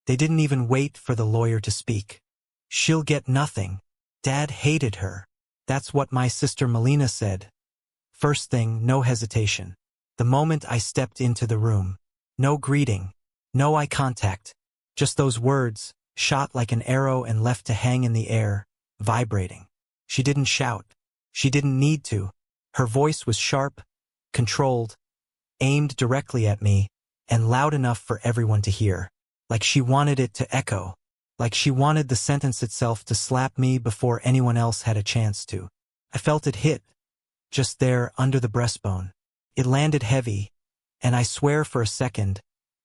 They didn't even wait for the lawyer to speak. She'll get nothing. Dad hated her. That's what my sister Melina said. First thing, no hesitation. The moment I stepped into the room. No greeting. No eye contact. Just those words, shot like an arrow and left to hang in the air, vibrating. She didn't shout. She didn't need to. Her voice was sharp, controlled, aimed directly at me, and loud enough for everyone to hear. Like she wanted it to echo. Like she wanted the sentence itself to slap me before anyone else had a chance to. I felt it hit, just there under the breastbone. It landed heavy, and I swear for a second,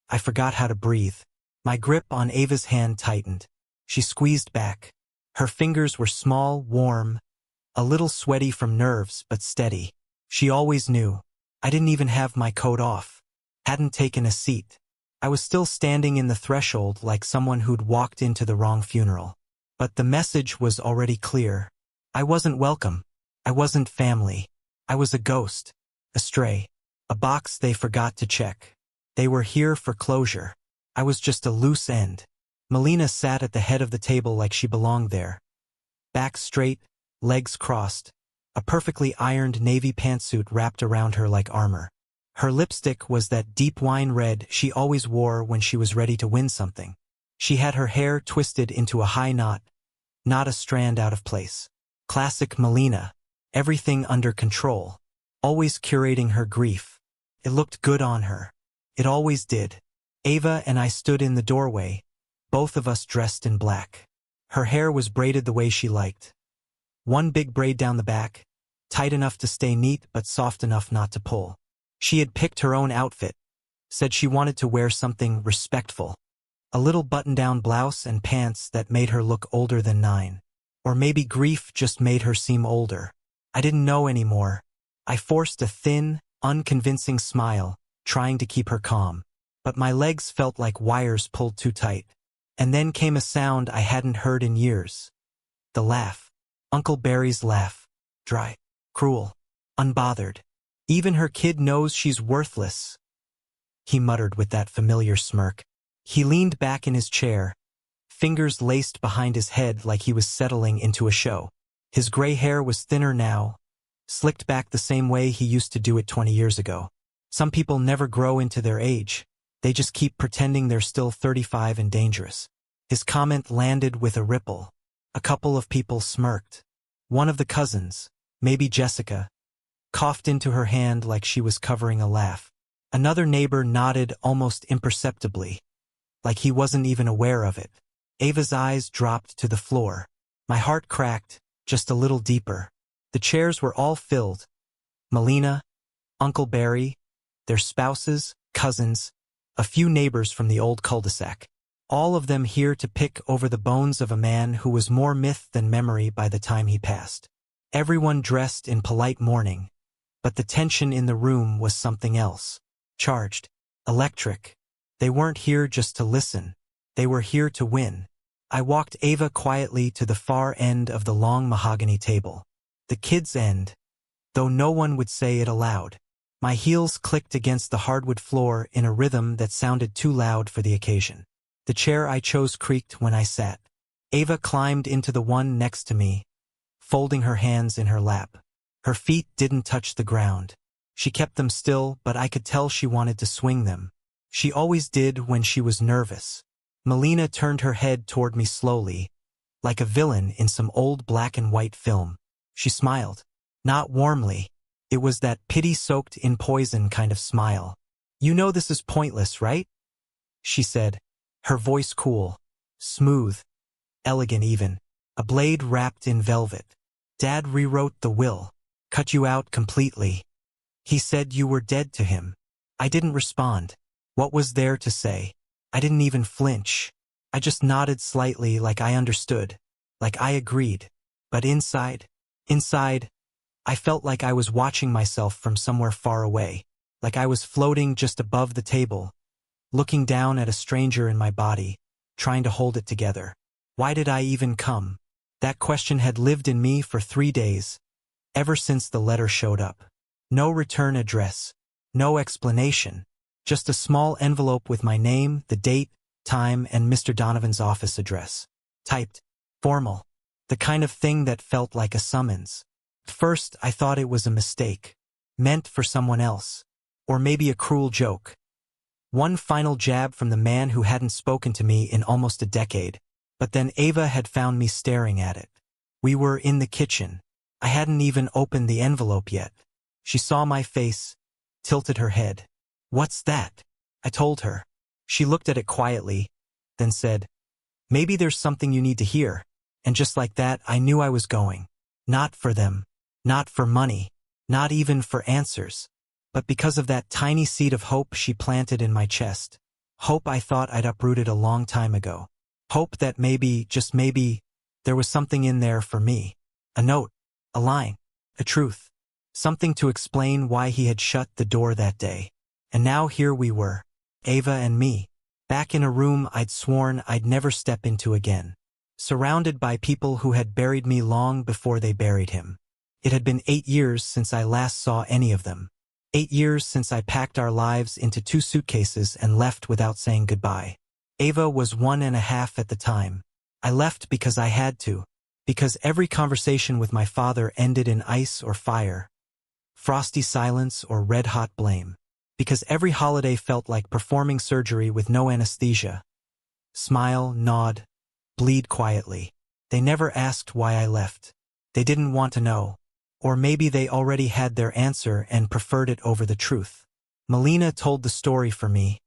I forgot how to breathe. My grip on Ava's hand tightened. She squeezed back. Her fingers were small, warm, a little sweaty from nerves, but steady. She always knew. I didn't even have my coat off. Hadn't taken a seat. I was still standing in the threshold like someone who'd walked into the wrong funeral. But the message was already clear. I wasn't welcome. I wasn't family. I was a ghost. A stray. A box they forgot to check. They were here for closure. I was just a loose end. Melina sat at the head of the table like she belonged there. Back straight, legs crossed, a perfectly ironed navy pantsuit wrapped around her like armor. Her lipstick was that deep wine red she always wore when she was ready to win something. She had her hair twisted into a high knot, not a strand out of place. Classic Melina, everything under control, always curating her grief. It looked good on her. It always did. Ava and I stood in the doorway, both of us dressed in black. Her hair was braided the way she liked. One big braid down the back, tight enough to stay neat but soft enough not to pull. She had picked her own outfit, said she wanted to wear something respectful. A little button-down blouse and pants that made her look older than 9. Or maybe grief just made her seem older. I didn't know anymore. I forced a thin, unconvincing smile, trying to keep her calm. But my legs felt like wires pulled too tight. And then came a sound I hadn't heard in years. The laugh. Uncle Barry's laugh. Dry. Cruel. Unbothered. Even her kid knows she's worthless. He muttered with that familiar smirk. He leaned back in his chair, fingers laced behind his head like he was settling into a show. His gray hair was thinner now, slicked back the same way he used to do it 20 years ago. Some people never grow into their age. They just keep pretending they're still 35 and dangerous. His comment landed with a ripple. A couple of people smirked. One of the cousins, maybe Jessica, coughed into her hand like she was covering a laugh. Another neighbor nodded almost imperceptibly, like he wasn't even aware of it. Ava's eyes dropped to the floor. My heart cracked, just a little deeper. The chairs were all filled. Melina, Uncle Barry, their spouses, cousins, a few neighbors from the old cul-de-sac. All of them here to pick over the bones of a man who was more myth than memory by the time he passed. Everyone dressed in polite mourning, but the tension in the room was something else. Charged. Electric. They weren't here just to listen. They were here to win. I walked Ava quietly to the far end of the long mahogany table. The kids' end, though no one would say it aloud. My heels clicked against the hardwood floor in a rhythm that sounded too loud for the occasion. The chair I chose creaked when I sat. Ava climbed into the one next to me, folding her hands in her lap. Her feet didn't touch the ground. She kept them still, but I could tell she wanted to swing them. She always did when she was nervous. Melina turned her head toward me slowly, like a villain in some old black and white film. She smiled. Not warmly. It was that pity-soaked in poison kind of smile. "You know this is pointless, right?" she said, her voice cool, smooth, elegant even, a blade wrapped in velvet. "Dad rewrote the will, cut you out completely. He said you were dead to him." I didn't respond. What was there to say? I didn't even flinch. I just nodded slightly like I understood, like I agreed. But inside, I felt like I was watching myself from somewhere far away, like I was floating just above the table, looking down at a stranger in my body, trying to hold it together. Why did I even come? That question had lived in me for 3 days, ever since the letter showed up. No return address, no explanation, just a small envelope with my name, the date, time, and Mr. Donovan's office address. Typed. Formal. The kind of thing that felt like a summons. First, I thought it was a mistake. Meant for someone else. Or maybe a cruel joke. One final jab from the man who hadn't spoken to me in almost a decade. But then Ava had found me staring at it. We were in the kitchen. I hadn't even opened the envelope yet. She saw my face, tilted her head. "What's that?" I told her. She looked at it quietly, then said, "Maybe there's something you need to hear." And just like that, I knew I was going. Not for them. Not for money. Not even for answers. But because of that tiny seed of hope she planted in my chest. Hope I thought I'd uprooted a long time ago. Hope that maybe, just maybe, there was something in there for me. A note. A line. A truth. Something to explain why he had shut the door that day. And now here we were. Ava and me. Back in a room I'd sworn I'd never step into again. Surrounded by people who had buried me long before they buried him. It had been 8 years since I last saw any of them. 8 years since I packed our lives into 2 suitcases and left without saying goodbye. Ava was 1.5 at the time. I left because I had to. Because every conversation with my father ended in ice or fire. Frosty silence or red-hot blame. Because every holiday felt like performing surgery with no anesthesia. Smile, nod, bleed quietly. They never asked why I left. They didn't want to know. Or maybe they already had their answer and preferred it over the truth. Melina told the story for me.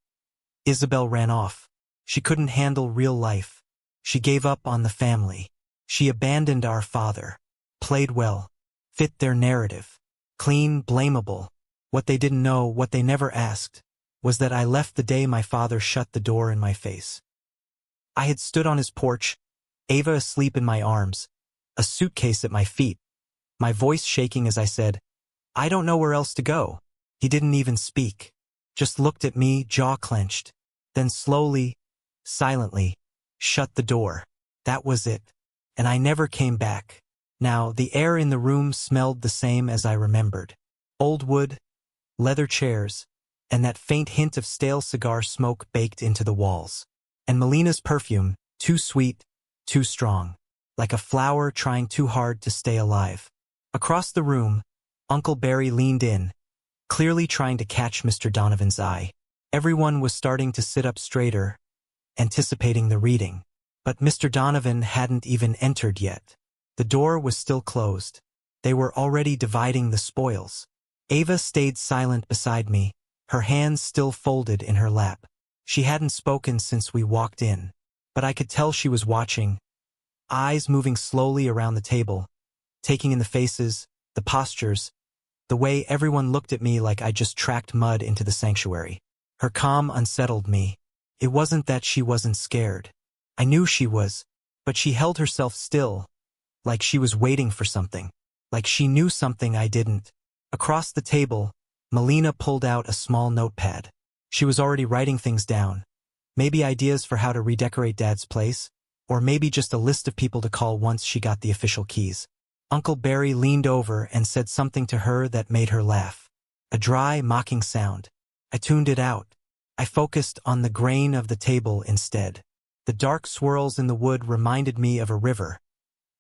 Isabel ran off. She couldn't handle real life. She gave up on the family. She abandoned our father. Played well. Fit their narrative. Clean, blamable. What they didn't know, what they never asked, was that I left the day my father shut the door in my face. I had stood on his porch, Ava asleep in my arms, a suitcase at my feet, my voice shaking as I said, "I don't know where else to go." He didn't even speak. Just looked at me, jaw clenched. Then slowly, silently, shut the door. That was it. And I never came back. Now, the air in the room smelled the same as I remembered. Old wood, leather chairs, and that faint hint of stale cigar smoke baked into the walls. And Melina's perfume, too sweet, too strong. Like a flower trying too hard to stay alive. Across the room, Uncle Barry leaned in, clearly trying to catch Mr. Donovan's eye. Everyone was starting to sit up straighter, anticipating the reading. But Mr. Donovan hadn't even entered yet. The door was still closed. They were already dividing the spoils. Ava stayed silent beside me, her hands still folded in her lap. She hadn't spoken since we walked in, but I could tell she was watching, eyes moving slowly around the table, taking in the faces, the postures, the way everyone looked at me like I just tracked mud into the sanctuary. Her calm unsettled me. It wasn't that she wasn't scared. I knew she was, but she held herself still, like she was waiting for something, like she knew something I didn't. Across the table, Melina pulled out a small notepad. She was already writing things down. Maybe ideas for how to redecorate Dad's place, or maybe just a list of people to call once she got the official keys. Uncle Barry leaned over and said something to her that made her laugh. A dry, mocking sound. I tuned it out. I focused on the grain of the table instead. The dark swirls in the wood reminded me of a river.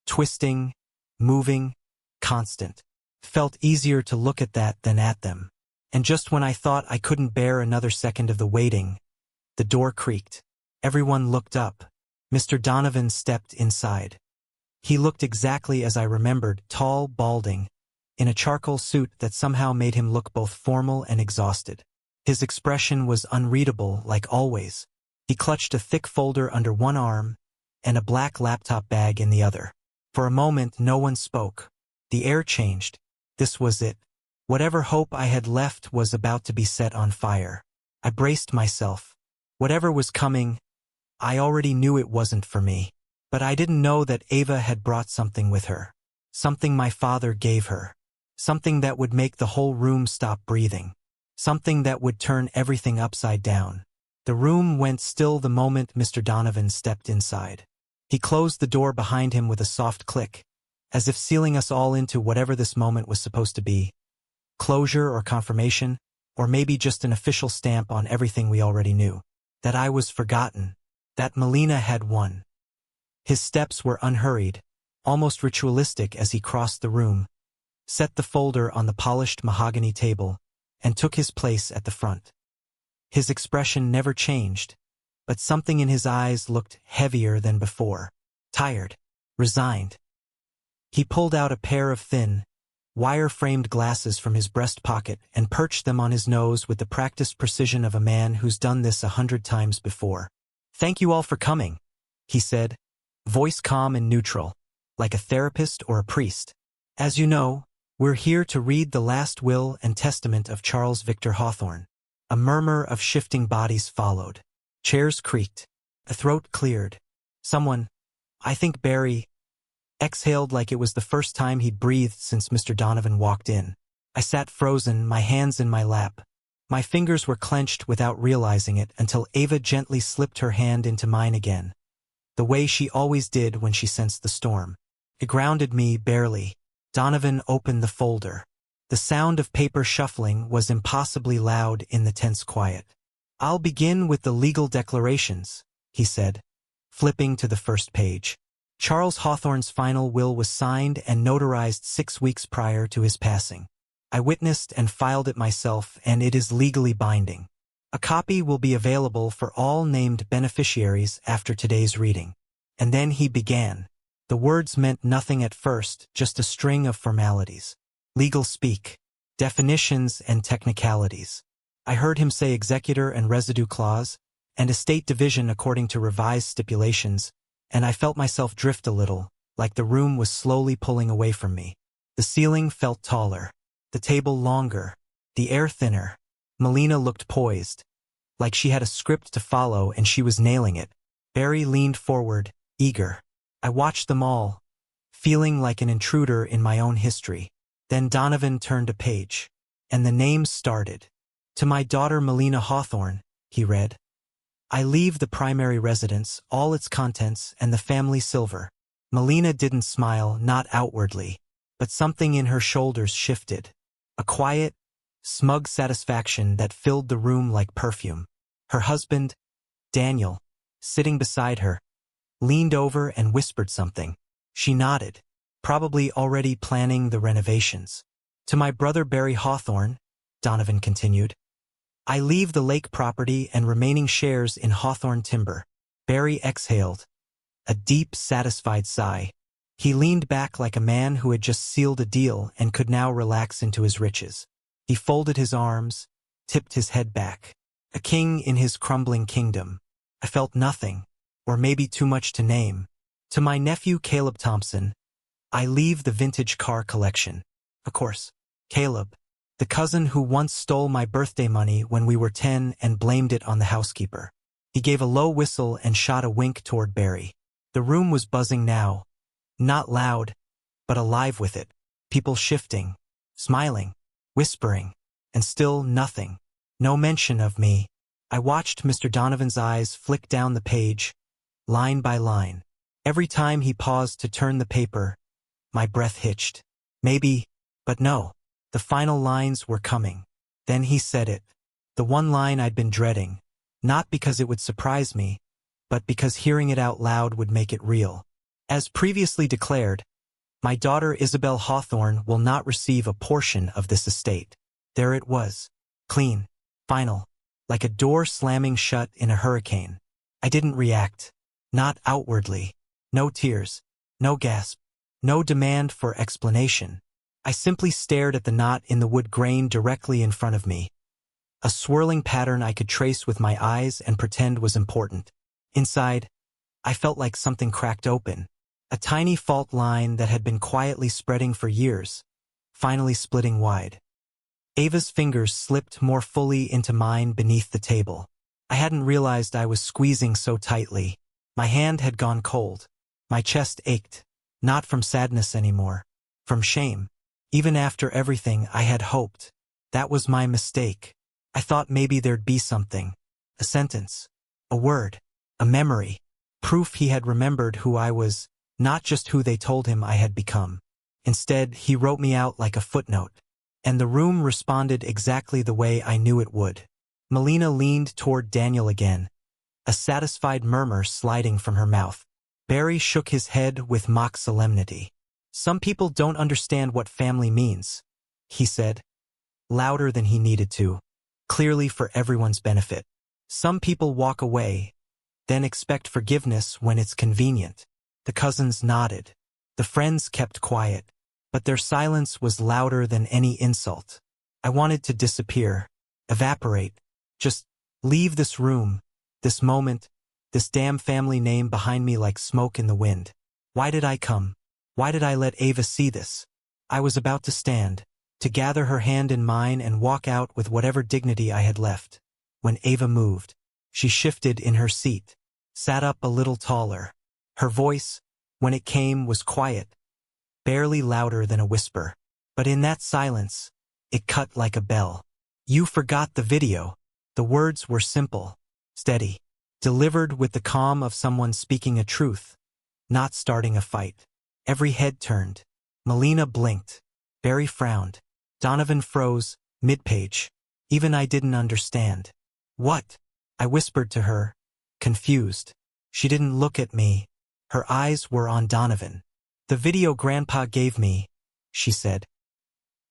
Twisting, moving, constant. Felt easier to look at that than at them. And just when I thought I couldn't bear another second of the waiting, the door creaked. Everyone looked up. Mr. Donovan stepped inside. He looked exactly as I remembered, tall, balding, in a charcoal suit that somehow made him look both formal and exhausted. His expression was unreadable, like always. He clutched a thick folder under one arm and a black laptop bag in the other. For a moment, no one spoke. The air changed. This was it. Whatever hope I had left was about to be set on fire. I braced myself. Whatever was coming, I already knew it wasn't for me. But I didn't know that Ava had brought something with her. Something my father gave her. Something that would make the whole room stop breathing. Something that would turn everything upside down. The room went still the moment Mr. Donovan stepped inside. He closed the door behind him with a soft click, as if sealing us all into whatever this moment was supposed to be. Closure or confirmation, or maybe just an official stamp on everything we already knew. That I was forgotten. that Melina had won. His steps were unhurried, almost ritualistic as he crossed the room, set the folder on the polished mahogany table, and took his place at the front. His expression never changed, but something in his eyes looked heavier than before, tired, resigned. He pulled out a pair of thin, wire-framed glasses from his breast pocket and perched them on his nose with the practiced precision of a man who's done this 100 times before. "Thank you all for coming," he said, voice calm and neutral, like a therapist or a priest. "As you know, we're here to read the last will and testament of Charles Victor Hawthorne." A murmur of shifting bodies followed. Chairs creaked. A throat cleared. Someone, I think Barry, exhaled like it was the first time he'd breathed since Mr. Donovan walked in. I sat frozen, my hands in my lap. My fingers were clenched without realizing it until Ava gently slipped her hand into mine again, the way she always did when she sensed the storm. It grounded me barely. Donovan opened the folder. The sound of paper shuffling was impossibly loud in the tense quiet. "I'll begin with the legal declarations," he said, flipping to the first page. Charles Hawthorne's final will was signed and notarized 6 weeks prior to his passing. I witnessed and filed it myself, and it is legally binding. A copy will be available for all named beneficiaries after today's reading. And then he began. The words meant nothing at first, just a string of formalities. Legal speak. Definitions and technicalities. I heard him say executor and residue clause, and estate division according to revised stipulations, and I felt myself drift a little, like the room was slowly pulling away from me. The ceiling felt taller, the table longer, the air thinner. Melina looked poised, like she had a script to follow and she was nailing it. Barry leaned forward, eager. I watched them all, feeling like an intruder in my own history. Then Donovan turned a page, and the names started. "To my daughter Melina Hawthorne," he read. "I leave the primary residence, all its contents, and the family silver." Melina didn't smile, not outwardly, but something in her shoulders shifted. A quiet, smug satisfaction that filled the room like perfume. Her husband, Daniel, sitting beside her, leaned over and whispered something. She nodded, probably already planning the renovations. "To my brother Barry Hawthorne," Donovan continued, "I leave the lake property and remaining shares in Hawthorne Timber." Barry exhaled, a deep, satisfied sigh. He leaned back like a man who had just sealed a deal and could now relax into his riches. He folded his arms, tipped his head back. A king in his crumbling kingdom. I felt nothing, or maybe too much to name. "To my nephew Caleb Thompson, I leave the vintage car collection." Of course, Caleb, the cousin who once stole my birthday money when we were 10 and blamed it on the housekeeper. He gave a low whistle and shot a wink toward Barry. The room was buzzing now, not loud, but alive with it. People shifting, smiling, whispering, and still nothing. No mention of me. I watched Mr. Donovan's eyes flick down the page, line by line. Every time he paused to turn the paper, my breath hitched. Maybe, but no. The final lines were coming. Then he said it. The one line I'd been dreading, not because it would surprise me, but because hearing it out loud would make it real. "As previously declared, my daughter Isabel Hawthorne will not receive a portion of this estate." There it was. Clean. Final. Like a door slamming shut in a hurricane. I didn't react. Not outwardly. No tears. No gasp. No demand for explanation. I simply stared at the knot in the wood grain directly in front of me. A swirling pattern I could trace with my eyes and pretend was important. Inside, I felt like something cracked open. A tiny fault line that had been quietly spreading for years, finally splitting wide. Ava's fingers slipped more fully into mine beneath the table. I hadn't realized I was squeezing so tightly. My hand had gone cold. My chest ached, not from sadness anymore, from shame. Even after everything I had hoped. That was my mistake. I thought maybe there'd be something. A sentence. A word. A memory. Proof he had remembered who I was, not just who they told him I had become. Instead, he wrote me out like a footnote. And the room responded exactly the way I knew it would. Melina leaned toward Daniel again, a satisfied murmur sliding from her mouth. Barry shook his head with mock solemnity. Some people don't understand what family means, he said, louder than he needed to, clearly for everyone's benefit. Some people walk away, then expect forgiveness when it's convenient. The cousins nodded. The friends kept quiet, but their silence was louder than any insult. I wanted to disappear, evaporate, just leave this room, this moment, this damn family name behind me like smoke in the wind. Why did I come? Why did I let Ava see this? I was about to stand, to gather her hand in mine and walk out with whatever dignity I had left, when Ava moved. She shifted in her seat, sat up a little taller. Her voice, when it came, was quiet, barely louder than a whisper. But in that silence, it cut like a bell. You forgot the video. The words were simple, steady, delivered with the calm of someone speaking a truth, not starting a fight. Every head turned. Melina blinked. Barry frowned. Donovan froze, mid-page. Even I didn't understand. What? I whispered to her, confused. She didn't look at me. Her eyes were on Donovan. The video Grandpa gave me, she said.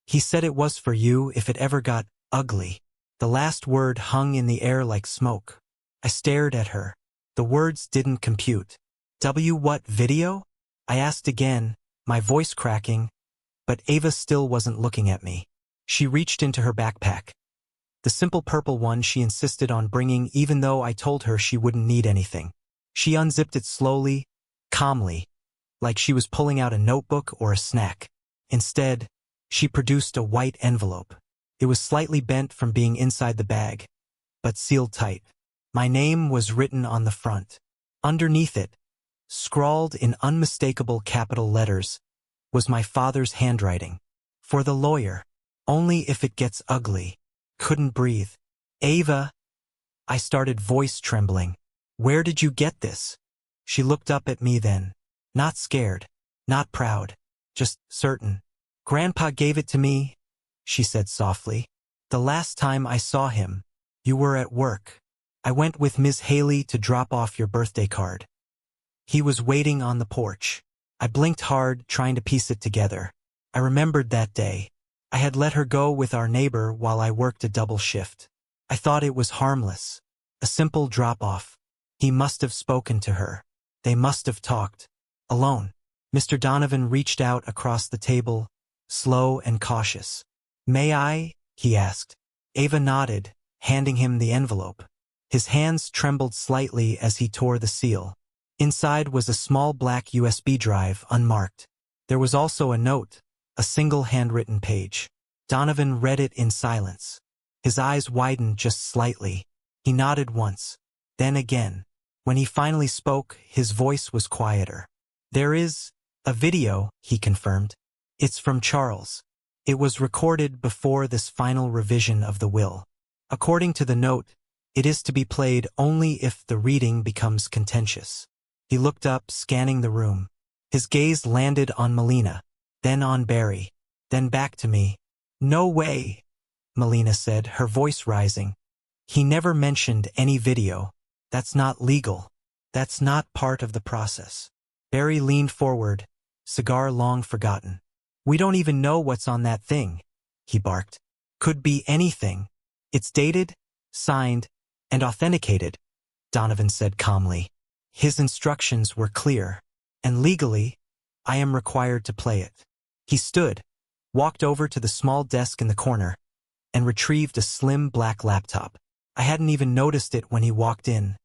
He said it was for you if it ever got ugly. The last word hung in the air like smoke. I stared at her. The words didn't compute. What video? I asked again, my voice cracking, but Ava still wasn't looking at me. She reached into her backpack. The simple purple one she insisted on bringing even though I told her she wouldn't need anything. She unzipped it slowly, calmly, like she was pulling out a notebook or a snack. Instead, she produced a white envelope. It was slightly bent from being inside the bag, but sealed tight. My name was written on the front. Underneath it, scrawled in unmistakable capital letters, was my father's handwriting. For the lawyer. Only if it gets ugly. Couldn't breathe. Ava, I started, voice trembling. Where did you get this? She looked up at me then. Not scared. Not proud. Just certain. Grandpa gave it to me, she said softly. The last time I saw him, you were at work. I went with Ms. Haley to drop off your birthday card. He was waiting on the porch. I blinked hard, trying to piece it together. I remembered that day. I had let her go with our neighbor while I worked a double shift. I thought it was harmless. A simple drop-off. He must have spoken to her. They must have talked. Alone. Mr. Donovan reached out across the table, slow and cautious. May I? He asked. Ava nodded, handing him the envelope. His hands trembled slightly as he tore the seal. Inside was a small black USB drive, unmarked. There was also a note, a single handwritten page. Donovan read it in silence. His eyes widened just slightly. He nodded once, then again. When he finally spoke, his voice was quieter. There is a video, he confirmed. It's from Charles. It was recorded before this final revision of the will. According to the note, it is to be played only if the reading becomes contentious. He looked up, scanning the room. His gaze landed on Melina, then on Barry, then back to me. No way, Melina said, her voice rising. He never mentioned any video. That's not legal. That's not part of the process. Barry leaned forward, cigar long forgotten. We don't even know what's on that thing, he barked. Could be anything. It's dated, signed, and authenticated, Donovan said calmly. His instructions were clear, and legally, I am required to play it. He stood, walked over to the small desk in the corner, and retrieved a slim black laptop. I hadn't even noticed it when he walked in.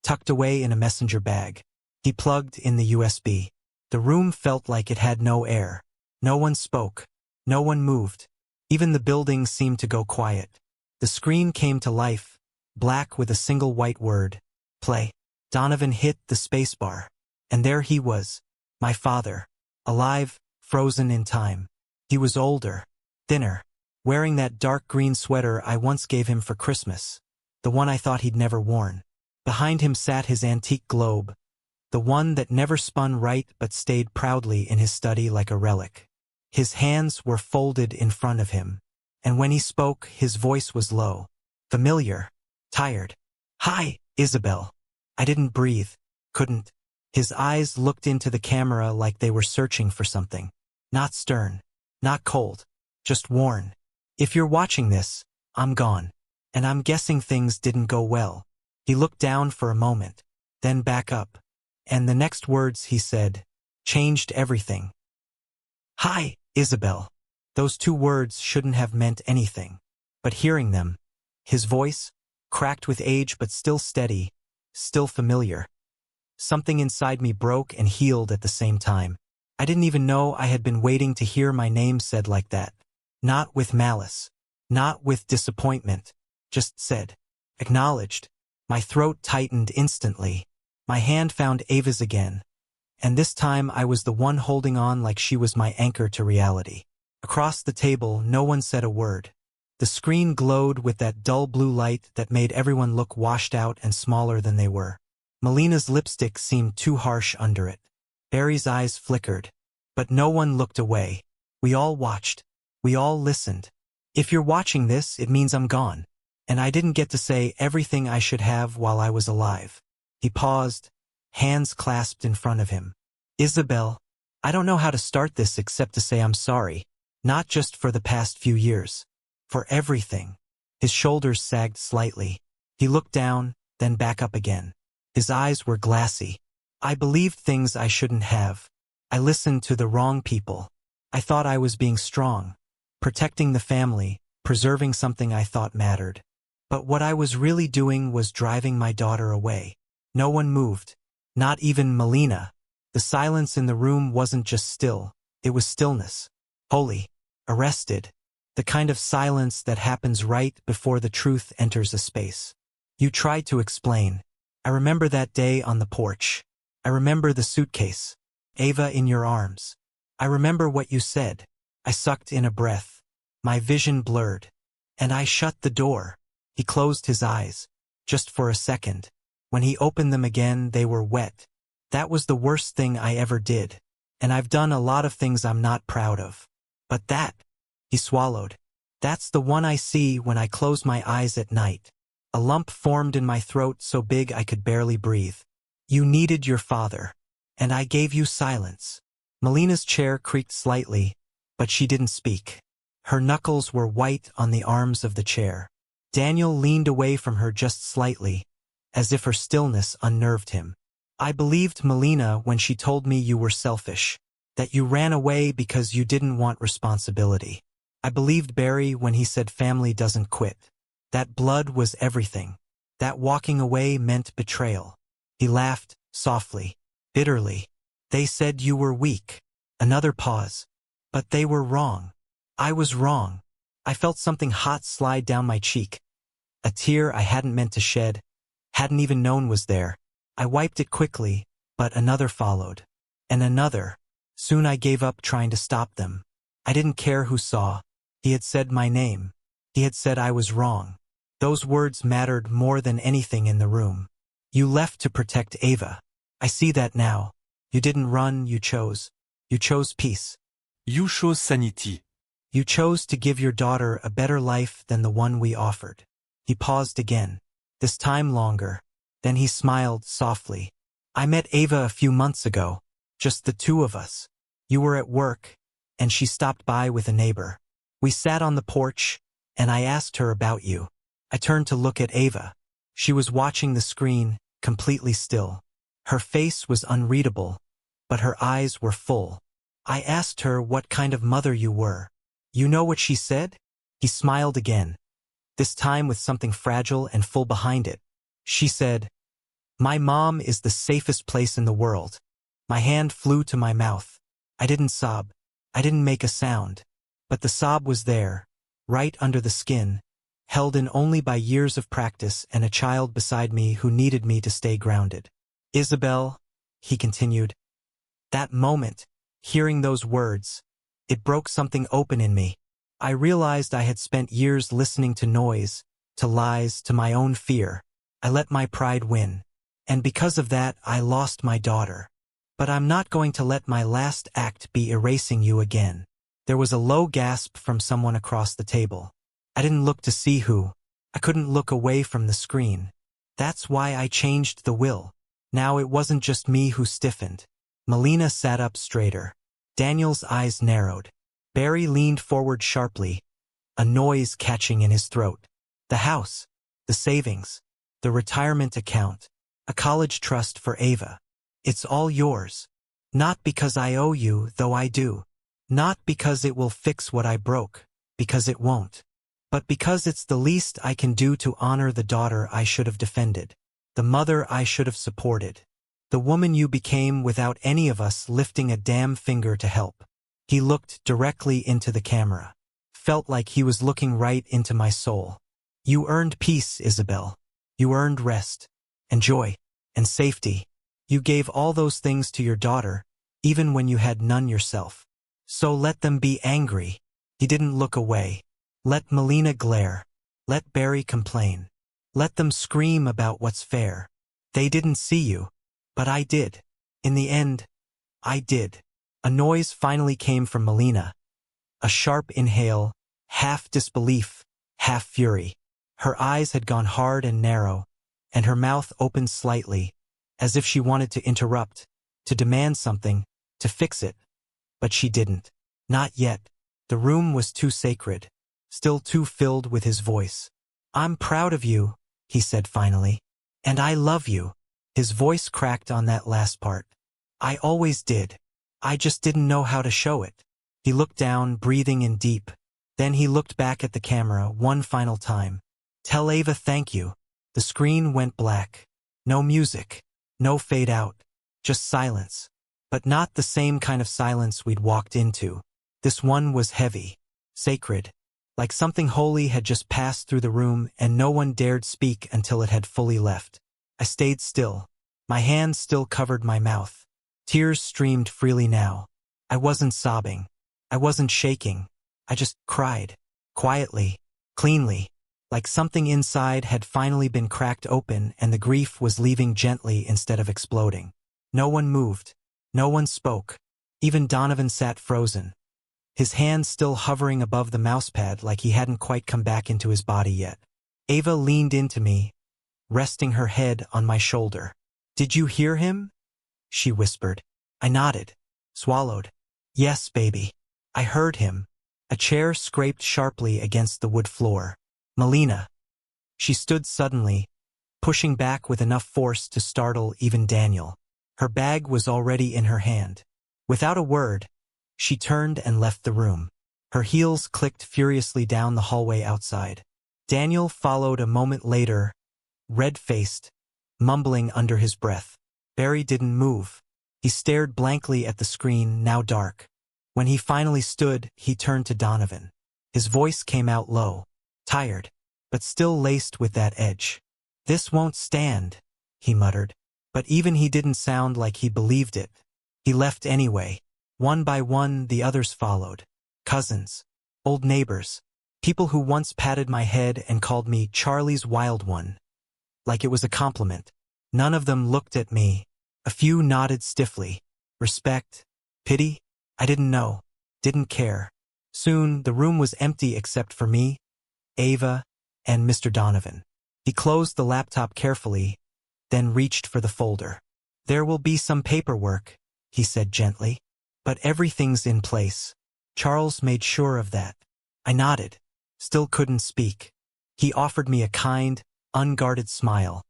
Tucked away in a messenger bag. He plugged in the USB. The room felt like it had no air. No one spoke. No one moved. Even the building seemed to go quiet. The screen came to life, black with a single white word. Play. Donovan hit the spacebar. And there he was. My father. Alive, frozen in time. He was older. Thinner. Wearing that dark green sweater I once gave him for Christmas. The one I thought he'd never worn. Behind him sat his antique globe. The one that never spun right but stayed proudly in his study like a relic. His hands were folded in front of him. And when he spoke, his voice was low. Familiar. Tired. Hi, Isabel. I didn't breathe. Couldn't. His eyes looked into the camera like they were searching for something. Not stern. Not cold. Just worn. If you're watching this, I'm gone. And I'm guessing things didn't go well. He looked down for a moment, then back up. And the next words he said changed everything. Hi, Isabel. Those two words shouldn't have meant anything. But hearing them, his voice, cracked with age but still steady, still familiar. Something inside me broke and healed at the same time. I didn't even know I had been waiting to hear my name said like that. Not with malice. Not with disappointment. Just said. Acknowledged. My throat tightened instantly. My hand found Ava's again. And this time I was the one holding on like she was my anchor to reality. Across the table, no one said a word. The screen glowed with that dull blue light that made everyone look washed out and smaller than they were. Melina's lipstick seemed too harsh under it. Barry's eyes flickered. But no one looked away. We all watched. We all listened. If you're watching this, it means I'm gone. And I didn't get to say everything I should have while I was alive. He paused, hands clasped in front of him. Isabel, I don't know how to start this except to say I'm sorry. Not just for the past few years. For everything. His shoulders sagged slightly. He looked down, then back up again. His eyes were glassy. I believed things I shouldn't have. I listened to the wrong people. I thought I was being strong, protecting the family, preserving something I thought mattered. But what I was really doing was driving my daughter away. No one moved. Not even Melina. The silence in the room wasn't just still. It was stillness. Holy. Arrested. The kind of silence that happens right before the truth enters a space. You tried to explain. I remember that day on the porch. I remember the suitcase. Ava in your arms. I remember what you said. I sucked in a breath. My vision blurred. And I shut the door. He closed his eyes. Just for a second. When he opened them again, they were wet. That was the worst thing I ever did. And I've done a lot of things I'm not proud of. But that, he swallowed. That's the one I see when I close my eyes at night. A lump formed in my throat so big I could barely breathe. You needed your father. And I gave you silence. Melina's chair creaked slightly, but she didn't speak. Her knuckles were white on the arms of the chair. Daniel leaned away from her just slightly, as if her stillness unnerved him. I believed Melina when she told me you were selfish, that you ran away because you didn't want responsibility. I believed Barry when he said family doesn't quit. That blood was everything. That walking away meant betrayal. He laughed, softly, bitterly. They said you were weak. Another pause. But they were wrong. I was wrong. I felt something hot slide down my cheek. A tear I hadn't meant to shed, hadn't even known was there. I wiped it quickly, but another followed. And another. Soon I gave up trying to stop them. I didn't care who saw. He had said my name. He had said I was wrong. Those words mattered more than anything in the room. You left to protect Ava. I see that now. You didn't run, you chose. You chose peace. You chose sanity. You chose to give your daughter a better life than the one we offered. He paused again, this time longer. Then he smiled softly. I met Ava a few months ago, just the two of us. You were at work, and she stopped by with a neighbor. We sat on the porch, and I asked her about you. I turned to look at Ava. She was watching the screen, completely still. Her face was unreadable, but her eyes were full. I asked her what kind of mother you were. You know what she said? He smiled again, this time with something fragile and full behind it. She said, "My mom is the safest place in the world." My hand flew to my mouth. I didn't sob. I didn't make a sound. But the sob was there, right under the skin, held in only by years of practice and a child beside me who needed me to stay grounded. Isabel, he continued. That moment, hearing those words, it broke something open in me. I realized I had spent years listening to noise, to lies, to my own fear. I let my pride win. And because of that, I lost my daughter. But I'm not going to let my last act be erasing you again. There was a low gasp from someone across the table. I didn't look to see who. I couldn't look away from the screen. That's why I changed the will. Now it wasn't just me who stiffened. Melina sat up straighter. Daniel's eyes narrowed. Barry leaned forward sharply, a noise catching in his throat. The house, the savings, the retirement account, a college trust for Ava. It's all yours. Not because I owe you, though I do. Not because it will fix what I broke, because it won't. But because it's the least I can do to honor the daughter I should have defended, the mother I should have supported, the woman you became without any of us lifting a damn finger to help. He looked directly into the camera. Felt like he was looking right into my soul. You earned peace, Isabel. You earned rest, and joy, and safety. You gave all those things to your daughter, even when you had none yourself. So let them be angry. He didn't look away. Let Melina glare. Let Barry complain. Let them scream about what's fair. They didn't see you, but I did. In the end, I did. A noise finally came from Melina. A sharp inhale, half disbelief, half fury. Her eyes had gone hard and narrow, and her mouth opened slightly, as if she wanted to interrupt, to demand something, to fix it. But she didn't. Not yet. The room was too sacred, still too filled with his voice. I'm proud of you, he said finally. And I love you. His voice cracked on that last part. I always did. I just didn't know how to show it. He looked down, breathing in deep. Then he looked back at the camera one final time. Tell Ava thank you. The screen went black. No music. No fade out. Just silence. But not the same kind of silence we'd walked into. This one was heavy. Sacred. Like something holy had just passed through the room and no one dared speak until it had fully left. I stayed still. My hand still covered my mouth. Tears streamed freely now. I wasn't sobbing. I wasn't shaking. I just cried. Quietly. Cleanly. Like something inside had finally been cracked open and the grief was leaving gently instead of exploding. No one moved. No one spoke. Even Donovan sat frozen. His hand still hovering above the mousepad like he hadn't quite come back into his body yet. Ava leaned into me, resting her head on my shoulder. Did you hear him? She whispered. I nodded. Swallowed. Yes, baby. I heard him. A chair scraped sharply against the wood floor. Melina. She stood suddenly, pushing back with enough force to startle even Daniel. Her bag was already in her hand. Without a word, she turned and left the room. Her heels clicked furiously down the hallway outside. Daniel followed a moment later, red-faced, mumbling under his breath. Barry didn't move. He stared blankly at the screen, now dark. When he finally stood, he turned to Donovan. His voice came out low, tired, but still laced with that edge. This won't stand, he muttered. But even he didn't sound like he believed it. He left anyway. One by one, the others followed. Cousins, old neighbors, people who once patted my head and called me Charlie's Wild One. Like it was a compliment. None of them looked at me. A few nodded stiffly. Respect? Pity? I didn't know. Didn't care. Soon, the room was empty except for me, Ava, and Mr. Donovan. He closed the laptop carefully, then reached for the folder. There will be some paperwork, he said gently. But everything's in place. Charles made sure of that. I nodded. Still couldn't speak. He offered me a kind, unguarded smile.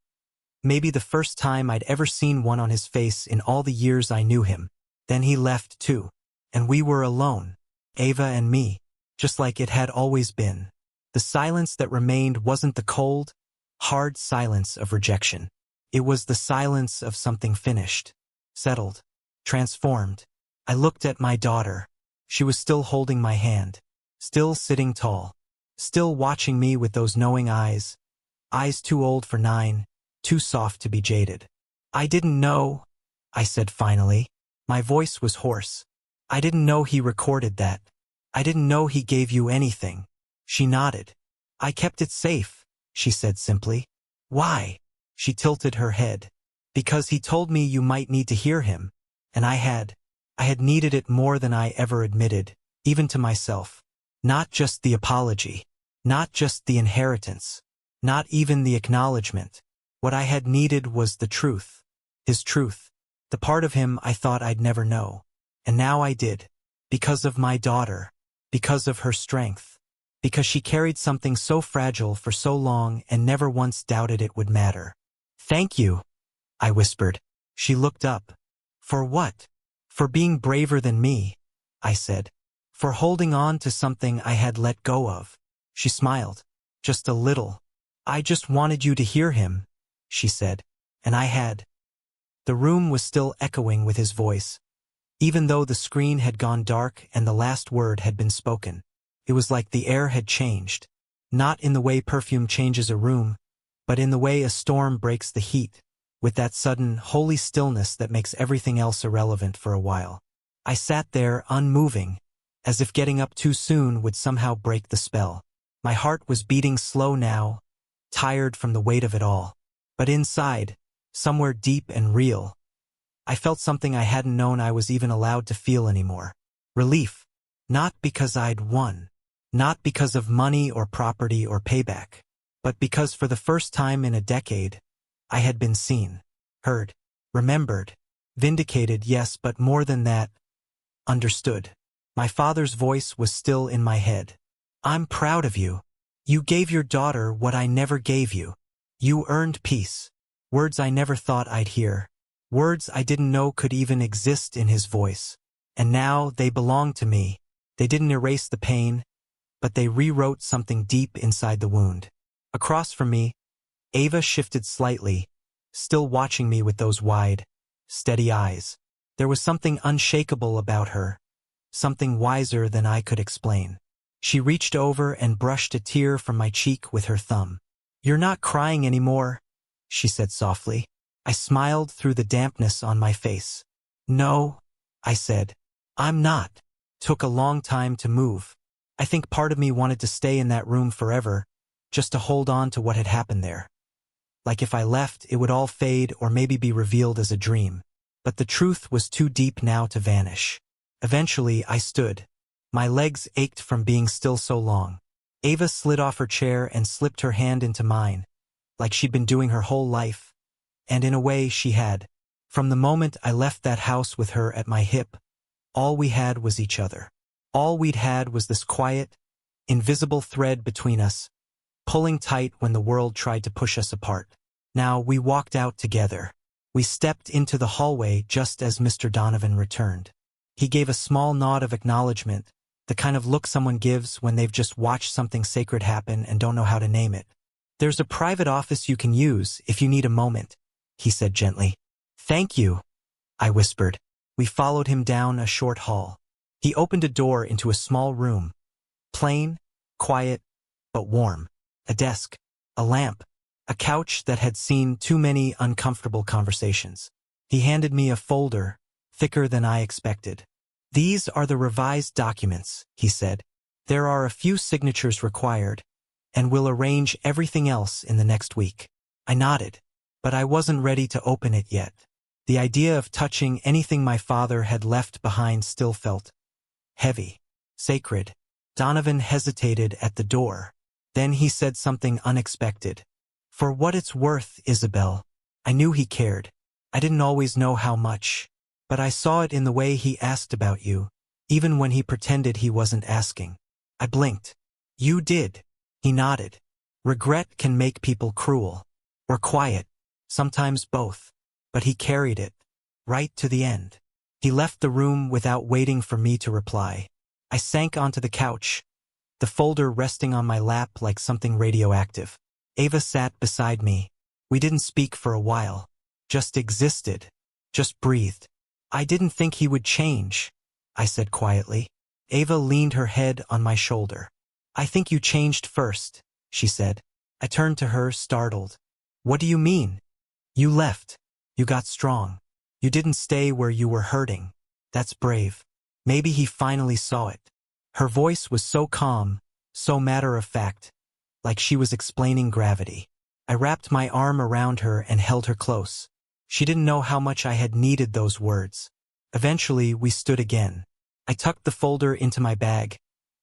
Maybe the first time I'd ever seen one on his face in all the years I knew him. Then he left too. And we were alone. Ava and me. Just like it had always been. The silence that remained wasn't the cold, hard silence of rejection. It was the silence of something finished, settled, transformed. I looked at my daughter. She was still holding my hand, still sitting tall, still watching me with those knowing eyes too old for 9, too soft to be jaded. I didn't know, I said finally. My voice was hoarse. I didn't know he recorded that. I didn't know he gave you anything. She nodded. I kept it safe, she said simply. Why? She tilted her head. Because he told me you might need to hear him, and I had needed it more than I ever admitted, even to myself. Not just the apology, not just the inheritance, not even the acknowledgement, What I had needed was the truth. His truth. The part of him I thought I'd never know. And now I did. Because of my daughter. Because of her strength. Because she carried something so fragile for so long and never once doubted it would matter. "Thank you," I whispered. She looked up. "For what?" "For being braver than me," I said. "For holding on to something I had let go of." She smiled. "Just a little." "I just wanted you to hear him," she said. And I had. The room was still echoing with his voice. Even though the screen had gone dark and the last word had been spoken. It was like the air had changed. Not in the way perfume changes a room, but in the way a storm breaks the heat, with that sudden, holy stillness that makes everything else irrelevant for a while. I sat there, unmoving, as if getting up too soon would somehow break the spell. My heart was beating slow now, tired from the weight of it all. But inside, somewhere deep and real, I felt something I hadn't known I was even allowed to feel anymore. Relief. Not because I'd won. Not because of money or property or payback. But because for the first time in a decade, I had been seen, heard, remembered, vindicated, yes, but more than that, understood. My father's voice was still in my head. "I'm proud of you. You gave your daughter what I never gave you. You earned peace." Words I never thought I'd hear. Words I didn't know could even exist in his voice. And now they belonged to me. They didn't erase the pain, but they rewrote something deep inside the wound. Across from me, Ava shifted slightly, still watching me with those wide, steady eyes. There was something unshakable about her, something wiser than I could explain. She reached over and brushed a tear from my cheek with her thumb. "You're not crying anymore," she said softly. I smiled through the dampness on my face. "No," I said. "I'm not." Took a long time to move. I think part of me wanted to stay in that room forever, just to hold on to what had happened there. Like if I left, it would all fade or maybe be revealed as a dream. But the truth was too deep now to vanish. Eventually, I stood. My legs ached from being still so long. Ava slid off her chair and slipped her hand into mine, like she'd been doing her whole life. And in a way, she had. From the moment I left that house with her at my hip, all we had was each other. All we'd had was this quiet, invisible thread between us, pulling tight when the world tried to push us apart. Now we walked out together. We stepped into the hallway just as Mr. Donovan returned. He gave a small nod of acknowledgement, the kind of look someone gives when they've just watched something sacred happen and don't know how to name it. "There's a private office you can use if you need a moment," he said gently. "Thank you," I whispered. We followed him down a short hall. He opened a door into a small room. Plain, quiet, but warm. A desk, a lamp, a couch that had seen too many uncomfortable conversations. He handed me a folder, thicker than I expected. "These are the revised documents," he said. "There are a few signatures required, and we'll arrange everything else in the next week." I nodded, but I wasn't ready to open it yet. The idea of touching anything my father had left behind still felt heavy, sacred. Donovan hesitated at the door. Then he said something unexpected. "For what it's worth, Isabel." I knew he cared. I didn't always know how much, but I saw it in the way he asked about you, even when he pretended he wasn't asking. I blinked. "You did." He nodded. "Regret can make people cruel. Or quiet. Sometimes both." But he carried it. Right to the end. He left the room without waiting for me to reply. I sank onto the couch, the folder resting on my lap like something radioactive. Ava sat beside me. We didn't speak for a while. Just existed. Just breathed. "I didn't think he would change," I said quietly. Ava leaned her head on my shoulder. "I think you changed first," she said. I turned to her, startled. "What do you mean?" "You left. You got strong. You didn't stay where you were hurting. That's brave." Maybe he finally saw it. Her voice was so calm, so matter-of-fact, like she was explaining gravity. I wrapped my arm around her and held her close. She didn't know how much I had needed those words. Eventually, we stood again. I tucked the folder into my bag,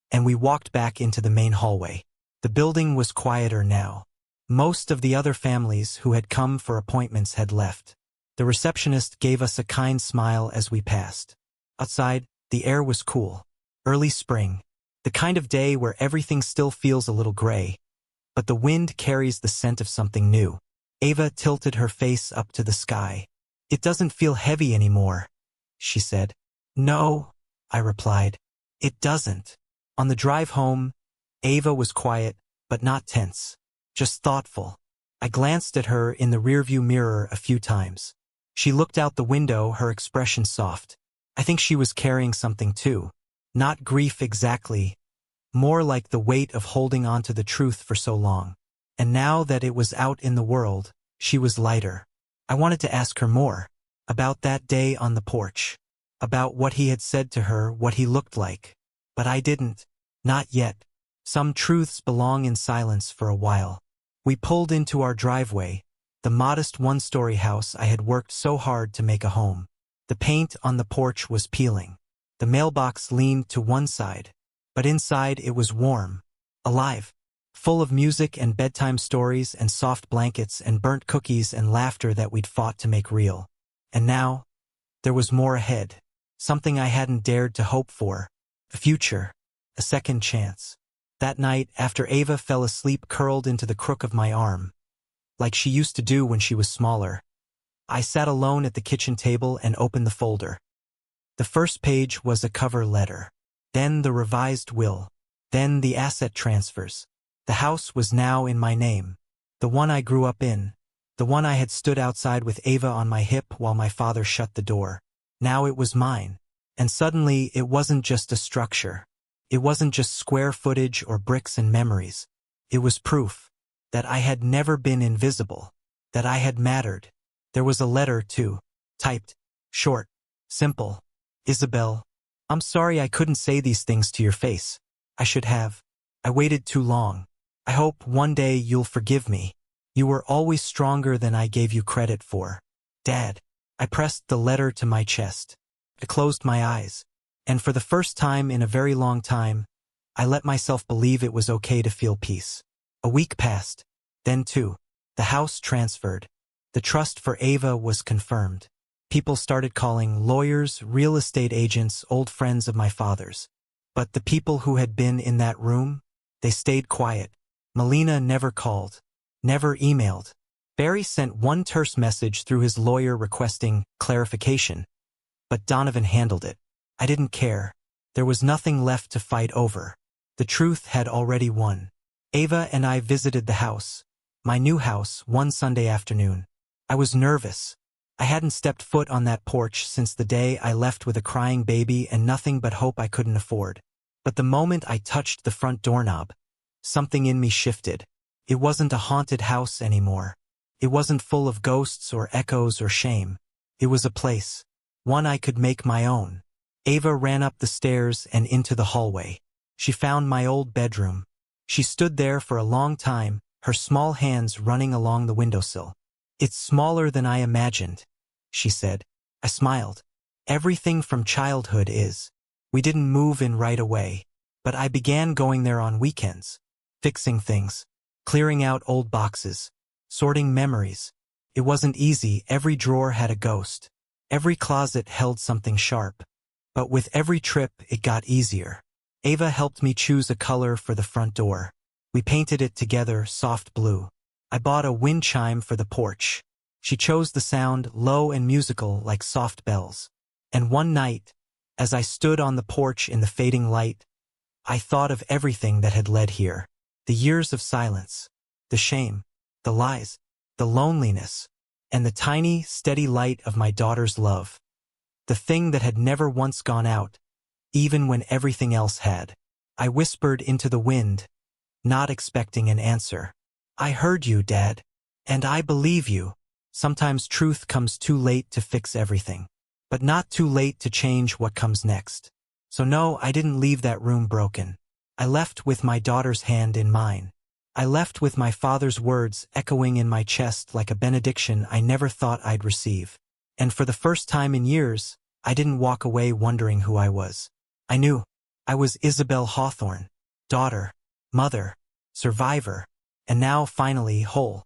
and we walked back into the main hallway. The building was quieter now. Most of the other families who had come for appointments had left. The receptionist gave us a kind smile as we passed. Outside, the air was cool. Early spring. The kind of day where everything still feels a little gray, but the wind carries the scent of something new. Ava tilted her face up to the sky. "It doesn't feel heavy anymore," she said. "No," I replied. "It doesn't." On the drive home, Ava was quiet, but not tense. Just thoughtful. I glanced at her in the rearview mirror a few times. She looked out the window, her expression soft. I think she was carrying something too. Not grief exactly, more like the weight of holding on to the truth for so long. And now that it was out in the world, she was lighter. I wanted to ask her more. About that day on the porch. About what he had said to her, what he looked like. But I didn't. Not yet. Some truths belong in silence for a while. We pulled into our driveway, the modest one-story house I had worked so hard to make a home. The paint on the porch was peeling. The mailbox leaned to one side, but inside it was warm, alive, full of music and bedtime stories and soft blankets and burnt cookies and laughter that we'd fought to make real. And now, there was more ahead, something I hadn't dared to hope for, a future, a second chance. That night, after Ava fell asleep curled into the crook of my arm, like she used to do when she was smaller, I sat alone at the kitchen table and opened the folder. The first page was a cover letter, then the revised will, then the asset transfers. The house was now in my name, the one I grew up in, the one I had stood outside with Ava on my hip while my father shut the door. Now it was mine, and suddenly it wasn't just a structure. It wasn't just square footage or bricks and memories. It was proof that I had never been invisible, that I had mattered. There was a letter, too, typed, short, simple. "Isabel, I'm sorry I couldn't say these things to your face. I should have. I waited too long. I hope one day you'll forgive me. You were always stronger than I gave you credit for. Dad." I pressed the letter to my chest. I closed my eyes. And for the first time in a very long time, I let myself believe it was okay to feel peace. A week passed. Then two. The house transferred. The trust for Ava was confirmed. People started calling lawyers, real estate agents, old friends of my father's. But the people who had been in that room, they stayed quiet. Melina never called, never emailed. Barry sent one terse message through his lawyer requesting clarification. But Donovan handled it. I didn't care. There was nothing left to fight over. The truth had already won. Ava and I visited the house, my new house, one Sunday afternoon. I was nervous. I hadn't stepped foot on that porch since the day I left with a crying baby and nothing but hope I couldn't afford. But the moment I touched the front doorknob, something in me shifted. It wasn't a haunted house anymore. It wasn't full of ghosts or echoes or shame. It was a place, one I could make my own. Ava ran up the stairs and into the hallway. She found my old bedroom. She stood there for a long time, her small hands running along the windowsill. "It's smaller than I imagined," she said. I smiled. "Everything from childhood is." We didn't move in right away, but I began going there on weekends, fixing things, clearing out old boxes, sorting memories. It wasn't easy. Every drawer had a ghost. Every closet held something sharp. But with every trip, it got easier. Ava helped me choose a color for the front door. We painted it together, soft blue. I bought a wind chime for the porch. She chose the sound, low and musical like soft bells. And one night, as I stood on the porch in the fading light, I thought of everything that had led here. The years of silence, the shame, the lies, the loneliness, and the tiny, steady light of my daughter's love. The thing that had never once gone out, even when everything else had. I whispered into the wind, not expecting an answer. "I heard you, Dad. And I believe you." Sometimes truth comes too late to fix everything, but not too late to change what comes next. So no, I didn't leave that room broken. I left with my daughter's hand in mine. I left with my father's words echoing in my chest like a benediction I never thought I'd receive. And for the first time in years, I didn't walk away wondering who I was. I knew. I was Isabel Hawthorne, daughter, mother, survivor. and now finally whole.